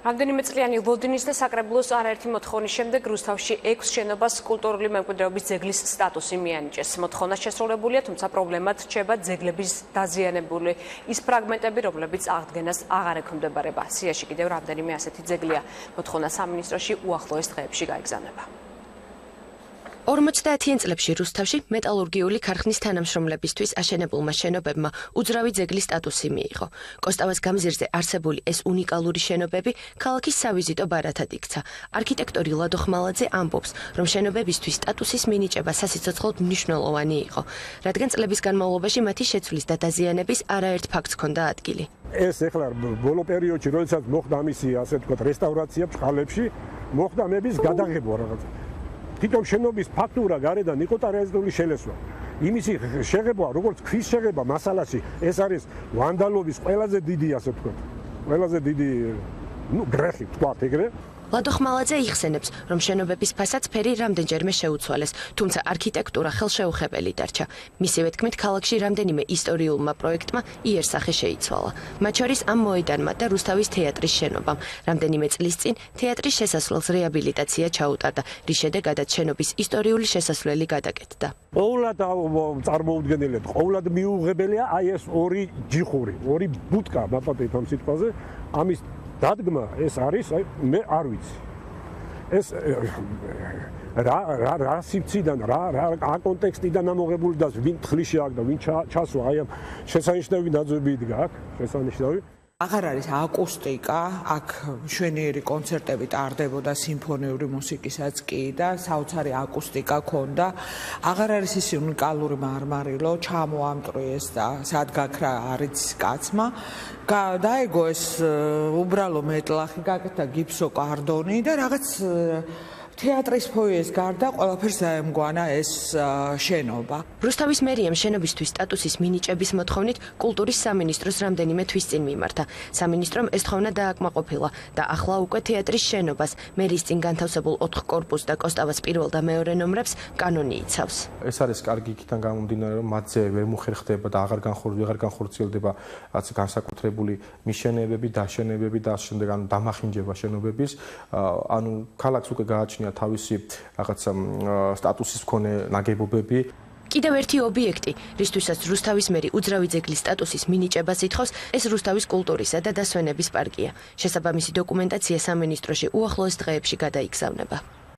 რამდენიმე წლიანი ვლოდინის და საკრებულოს არაერთი მოთხოვნის შემდეგ რუსთავში 6 შენობას კულტურული მემკვიდრეობის ძეგლის სტატუსი მიანიჭეს. მოთხოვნა შესრულებულია, თუმცა პრობლემად რჩება ძეგლების დაზიანებული ის ფრაგმენტები, რომლებიც აღდგენას აღარ ექვემდებარება. სიაში კიდევ რამდენიმე ასეთი ძეგლია. მოთხოვნა სამინისტროში უახლოეს დღეებში გაიგზავნება. 50-იან წლებში რუსთავში მეტალურგიული ქარხნის თანამშრომლებისთვის აშენებულმა შენობებმა უძრავი ძეგლის სტატუსი მიიღო. კოსტავას გამზირზე არსებული ეს უნიკალური შენობები ქალაქის სავიზიტო ბარათად იქცა. არქიტექტორი ლადო ხმალაძე ამბობს, რომ შენობებისთვის სტატუსის მინიჭება სასიცოცხლოდ მნიშვნელოვანი იყო, რადგან წლების განმავლობაში მათი შეცვლის და დაზიანების არაერთ ფაქტს ჰქონდა ადგილი. ეს ეხლა ბოლო პერიოდში, როდესაც მოხდა ამისი, ასე ვთქვათ, რესტავრაცია ბჭყალებში, მოხდა მების გადაღება რაღაცა. თვითონ შენობის ფაქტურა გარედან იყო ტარაზული შელესვა. იმისი შეღება, როგორც ქვის შეღება მასალაში, ეს არის ვანდალობის ყველაზე დიდი, ასე ვთქვათ, ყველაზე დიდი, გრეხი, ვთქვათ ეგრე. ლადო ხმალაძე იხსენებს, რომ შენობების ფასადს ფერი რამდენჯერმე შეუცვალეს, თუმცა არქიტექტურა ხელშეუხებელი დარჩა. მისივე თქმით, ქალაქში რამდენიმე ისტორიულმა პროექტმა იერსახე შეიცვალა. მათ შორის ამ მოედანმა და რუსთავის თეატრის შენობამ. რამდენიმე წლის წინ თეატრის შესასვლელს რეაბილიტაცია ჩაუტარდა, რის შედეგადაც შენობის ისტორიული შესასვლელი გადაკეთდა. ყოვლად წარმოუდგენელია, ყოვლად მიუღებელია აი ეს ორი ჯიხური, ორი ბუტკა, მაპატეთ ამ სიტყვაზე, ამის დადგმა ეს არის, მე არ ვიცი. ეს რა სივრციდან, რა კონტექსტიდან ამოღებული და ვინ თხლიში აქ და ვინ ჩასვა, აი ამ შესანიშნავი ნაძვები იდგა აქ, შესანიშნავი. აღარ არის აკუსტიკა, აქ მშვენიერი კონცერტები ტარდებოდა სიმფონიური მუსიკისაც კი და საოცარი აკუსტიკა ქონდა. აღარ არის ის უნიკალური მარმარილო, ჩამოამტვრიეს და სად გაქრა არის კაცმა. დაეგო ეს უბრალო მეტლახი, გაკეთა გიფსოკარდონი და რაღაც თეატრის ფოიეს გარდა ყველაფერს დაემგვანა ეს შენობა. რუსთავის მერიამ შენობისთვის სტატუსის მინიჭების მოთხოვნით კულტურის სამინისტროს რამდენიმე თვის წინ მიმართა. სამინისტრომ ეს თხოვნა დააკმაყოფილა და ახლა უკვე თეატრის შენობას, მერის წინ განთავსებულ 4 კორპუსს და კოსტავას პირველ და მეორე ნომრებს კანონი იცავს. ეს არის კარგი იქიდან გამომდინარე, რომ მათზე ვერ მოხერხდება და აღარ განხორციელდება რაც განსაკუთრებული მიშენებები, დაშენებები და ასე შემდეგ, ანუ დამახინჯება შენობების, ანუ ქალაქს უკვე გააჩნია თავისი რაღაცა სტატუსის მქონე ნაგებობები. კიდევ ერთი ობიექტი, რისთვისაც რუსთავის მერი უძრავი ძეგლის სტატუსის მინიჭებას ითხოვს, ეს რუსთავის კულტურისა და დასვენების პარკია. შესაბამისი დოკუმენტაცია სამინისტროში უახლოეს დღეებში გადაიგზავნება.